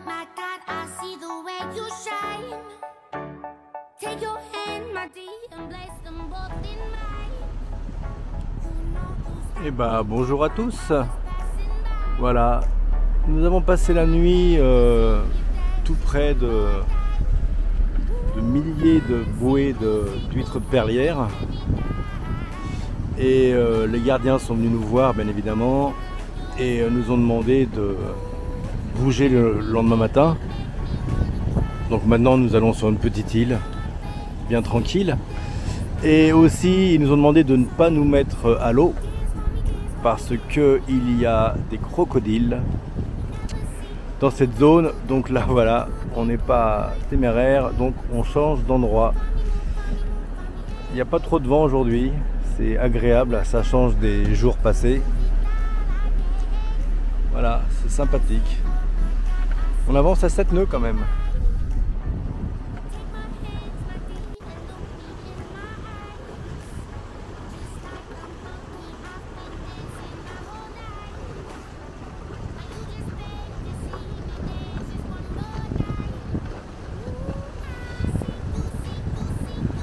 my God, I see the way you shine. Take your hand, my dear, and place them both in mine. Eh ben, bonjour à tous. Voilà, nous avons passé la nuit tout près de milliers de bouées d'huîtres de perlière. Et les gardiens sont venus nous voir, bien évidemment, et nous ont demandé de bouger le lendemain matin. Donc maintenant, nous allons sur une petite île, bien tranquille. Et aussi, ils nous ont demandé de ne pas nous mettre à l'eau, parce qu'il y a des crocodiles dans cette zone. Donc là, voilà, on n'est pas téméraire, donc on change d'endroit. Il n'y a pas trop de vent aujourd'hui. C'est agréable, ça change des jours passés. Voilà, c'est sympathique. On avance à 7 nœuds quand même.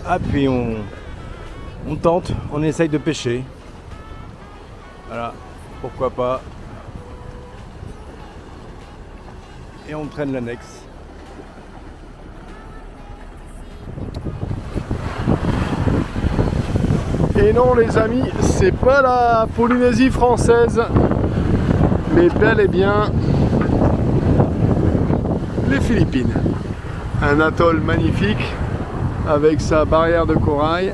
Ah, puis on tente, on essaye de pêcher. Voilà, pourquoi pas. Et on traîne l'annexe. Et non les amis, c'est pas la Polynésie française, mais bel et bien les Philippines. Un atoll magnifique avec sa barrière de corail.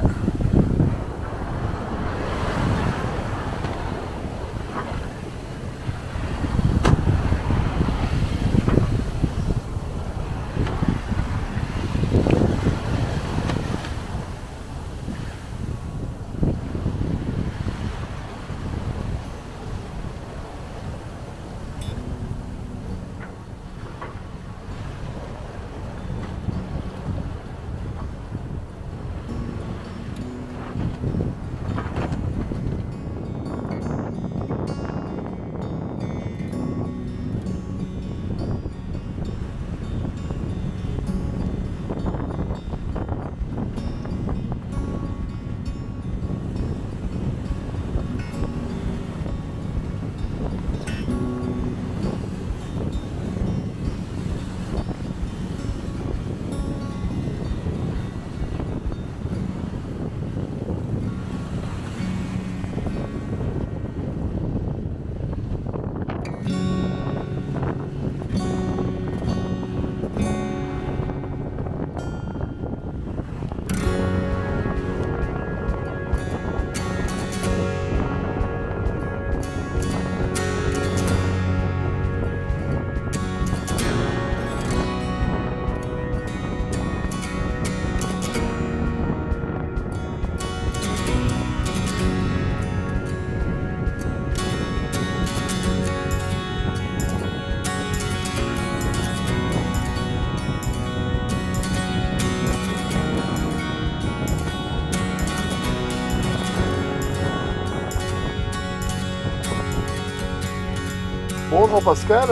Bon Jean-Pascal,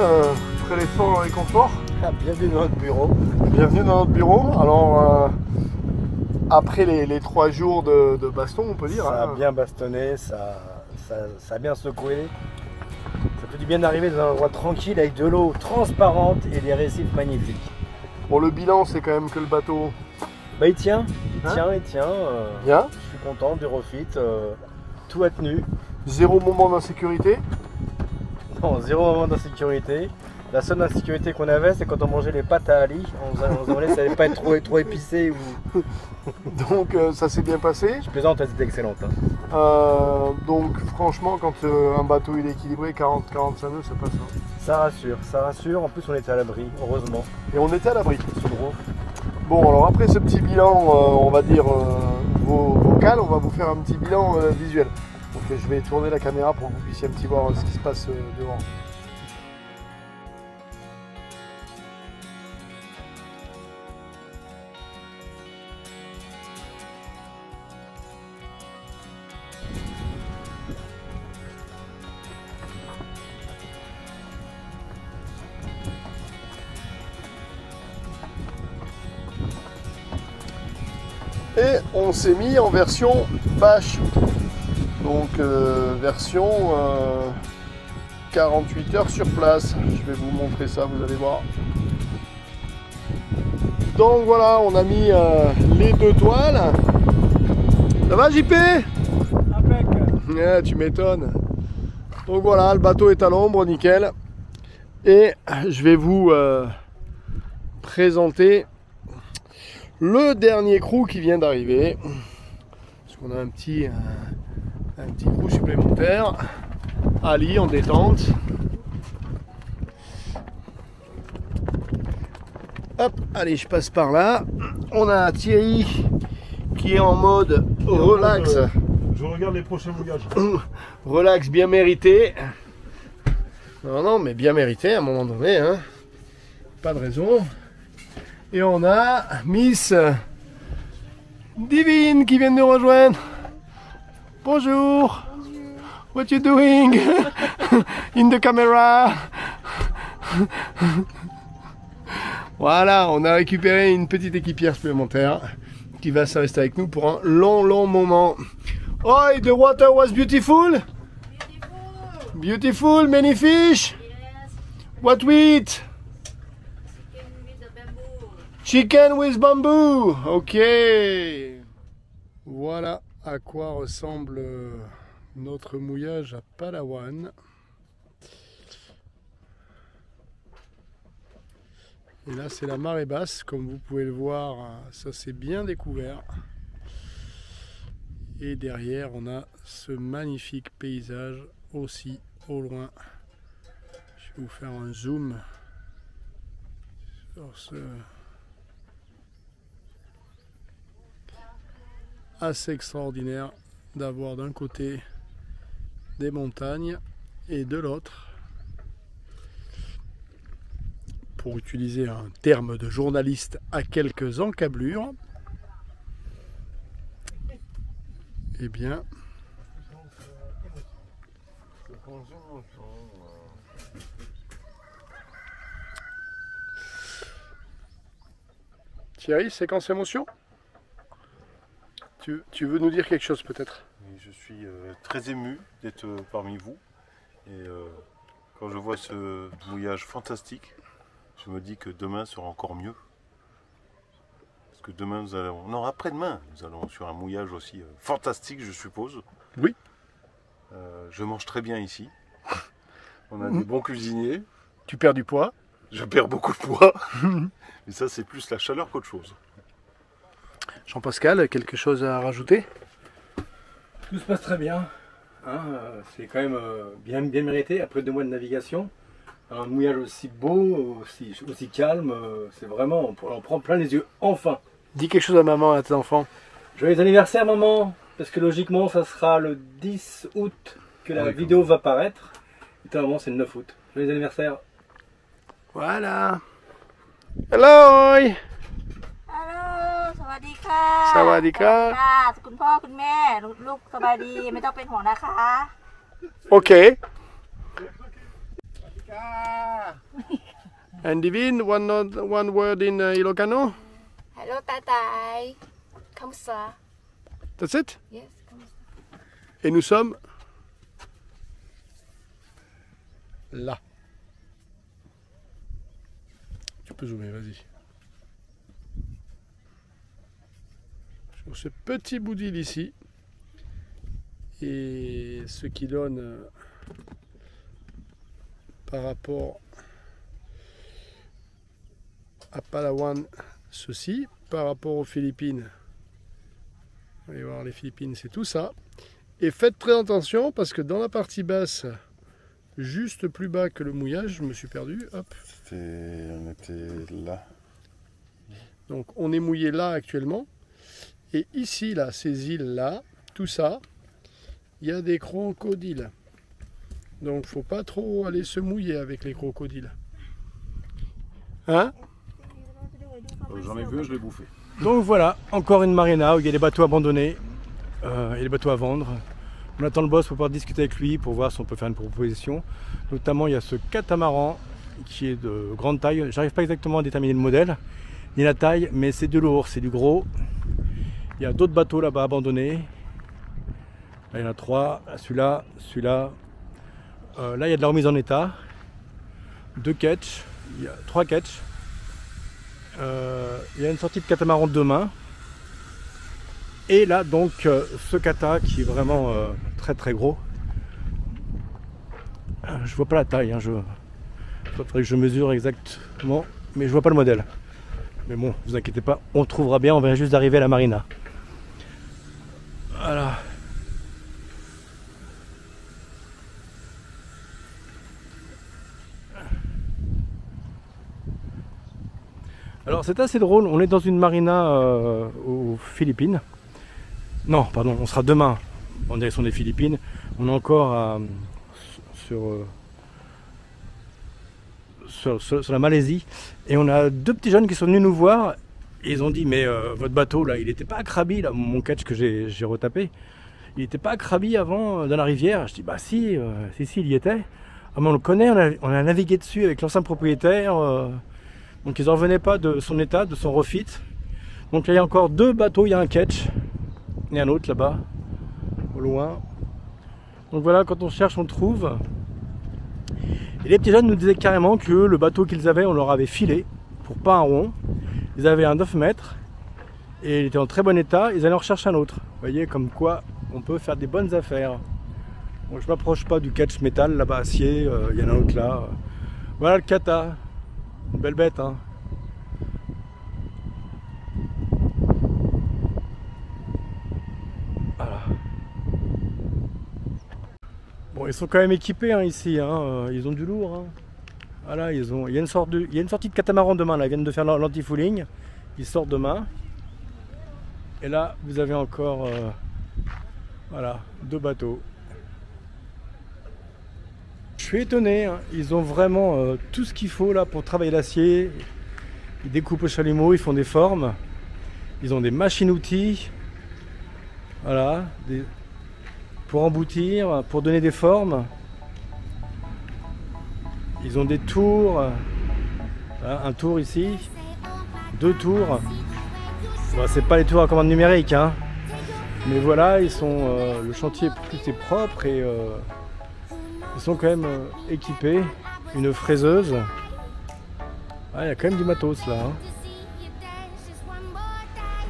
après l'effort et confort. Bienvenue dans notre bureau. Bienvenue dans notre bureau. Alors après les 3 jours de baston, on peut dire. Ça a bien bastonné, ça a bien secoué. Ça fait du bien d'arriver dans un endroit tranquille avec de l'eau transparente et des récifs magnifiques. Bon, le bilan c'est quand même que le bateau... Bah il tient. Bien. Je suis content du refit, tout a tenu. 0 moment d'insécurité. Non, 0 moment d'insécurité. La seule insécurité qu'on avait, c'est quand on mangeait les pâtes à Ali. On se demandait si ça allait pas être trop épicé ou... Donc ça s'est bien passé. Je plaisante, elle était excellente. Hein. Donc franchement, quand un bateau il est équilibré, 40-45 nœuds, ça passe. Hein. Ça rassure. En plus, on était à l'abri, heureusement. Et on était à l'abri. Sur le roof. Bon, alors après ce petit bilan, on va dire vocal, on va vous faire un petit bilan visuel. Donc je vais tourner la caméra pour que vous puissiez un petit voir ce qui se passe devant. Et on s'est mis en version bâche. Donc version 48 heures sur place. Je vais vous montrer ça, vous allez voir. Donc voilà, on a mis les 2 toiles. Ça va JP? Impec. Ouais, tu m'étonnes. Donc voilà, le bateau est à l'ombre, nickel. Et je vais vous présenter le dernier crew qui vient d'arriver. Parce qu'on a un petit crew supplémentaire. Ali en détente. Hop, allez, je passe par là. On a Thierry qui est en mode relax. Je regarde les prochains mouillages. Relax bien mérité. Non, mais bien mérité à un moment donné. Hein. Pas de raison. Et on a Miss Divine qui vient de nous rejoindre. Bonjour. What you doing in the camera? Voilà, on a récupéré une petite équipière supplémentaire qui va rester avec nous pour un long moment. Oh, the water was beautiful? Beautiful, many fish? Yes, What we eat? chicken with the bamboo. Chicken with bamboo. Ok. Voilà à quoi ressemble notre mouillage à Palawan. Et là c'est la marée basse, comme vous pouvez le voir, ça c'est bien découvert. Et derrière on a ce magnifique paysage aussi au loin. Je vais vous faire un zoom sur ce assez extraordinaire d'avoir d'un côté des montagnes et de l'autre, pour utiliser un terme de journaliste, à quelques encablures, eh bien Thierry, séquence émotion? Tu veux nous dire quelque chose peut-être? Et je suis très ému d'être parmi vous. Et quand je vois ce mouillage fantastique, je me dis que demain sera encore mieux. Parce que demain, non, après-demain, nous allons sur un mouillage aussi fantastique, je suppose. Oui. Je mange très bien ici. On a des bons cuisiniers. Tu perds du poids? Je perds beaucoup de poids. Mais ça, c'est plus la chaleur qu'autre chose. Jean-Pascal, quelque chose à rajouter? Tout se passe très bien. Hein, c'est quand même bien mérité après 2 mois de navigation. Un mouillage aussi beau, aussi calme, c'est vraiment, on en prend plein les yeux, enfin. Dis quelque chose à maman et à tes enfants. Joyeux anniversaire maman, parce que logiquement ça sera le 10 août que la vidéo va paraître. Et toi maman c'est le 9 août. Joyeux anniversaire. Voilà. Hello. ฮัลโหลสวัสดีค่ะ สวัสดีครับ ค่ะคุณพ่อคุณแม่ลูกสบายดีไม่ต้องเป็นห่วงนะคะ Ok. And Divine, one word in Ilocano? ฮัลโหลตาตายคำสา That's it? yes คำสา Et nous sommes là. Tu peux zoomer, vas-y. Sur ce petit bout d'île ici. Et ce qui donne par rapport à Palawan ceci, par rapport aux Philippines. Vous allez voir, les Philippines, c'est tout ça. Et faites très attention parce que dans la partie basse, juste plus bas que le mouillage, je me suis perdu. Hop. On était là. Donc on est mouillé là actuellement. Et ici, là, ces îles-là, tout ça, il y a des crocodiles. Donc faut pas trop aller se mouiller avec les crocodiles. Hein? J'en ai vu, je l'ai bouffé. Donc voilà, encore une marina où il y a des bateaux abandonnés et des bateaux à vendre. On attend le boss pour pouvoir discuter avec lui, pour voir si on peut faire une proposition. Notamment il y a ce catamaran qui est de grande taille. J'arrive pas exactement à déterminer le modèle ni la taille, mais c'est de lourd, c'est du gros. Il y a d'autres bateaux là-bas abandonnés. Là, il y en a 3. Celui-là, celui-là. Là, il y a de la remise en état. 2 ketchs. Il y a 3 ketchs. Il y a une sortie de catamaran de 2 mains. Et là, donc, ce kata qui est vraiment très très gros. Je vois pas la taille. Hein, il faudrait que je mesure exactement. Mais je vois pas le modèle. Mais bon, vous inquiétez pas, on trouvera bien. On vient juste d'arriver à la marina. Voilà. Alors c'est assez drôle, on est dans une marina aux Philippines. Non, pardon, on sera demain en direction des Philippines. On est encore sur la Malaisie. Et on a 2 petits jeunes qui sont venus nous voir. Et ils ont dit, mais votre bateau là, il n'était pas à Krabi, là, mon catch que j'ai retapé. Il n'était pas à Krabi avant dans la rivière. Je dis, bah si, il y était. Ah, mais on le connaît, on a navigué dessus avec l'ancien propriétaire. Donc ils n'en revenaient pas de son état, de son refit. Donc là il y a encore 2 bateaux, il y a un ketch et un autre là-bas, au loin. Donc voilà, quand on cherche, on trouve. Et les petits jeunes nous disaient carrément que le bateau qu'ils avaient, on leur avait filé pour pas un rond. Ils avaient un 9 mètres et il était en très bon état, ils allaient en rechercher un autre. Vous voyez comme quoi on peut faire des bonnes affaires. Bon, je m'approche pas du catch métal là-bas, acier, il y en a un autre là. Voilà le kata. Une belle bête, hein. Voilà. Bon, ils sont quand même équipés hein, ici, hein. Ils ont du lourd. Hein. Voilà, il y a une sortie de catamaran demain, là. Ils viennent de faire l'anti-fouling. Ils sortent demain. Et là, vous avez encore voilà, 2 bateaux. Je suis étonné, hein. Ils ont vraiment tout ce qu'il faut là pour travailler l'acier. Ils découpent au chalumeau, ils font des formes. Ils ont des machines-outils. Voilà, pour emboutir, pour donner des formes. Ils ont des tours. Voilà, un tour ici, 2 tours. Bon, c'est pas les tours à commande numérique, hein. Mais voilà, ils sont. Le chantier est propre et ils sont quand même équipés. Une fraiseuse. Ah, il y a quand même du matos là. Hein.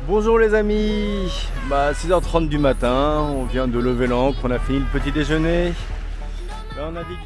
Bonjour les amis. 6h30 du matin. On vient de lever l'ancre. On a fini le petit déjeuner. Là on navigue.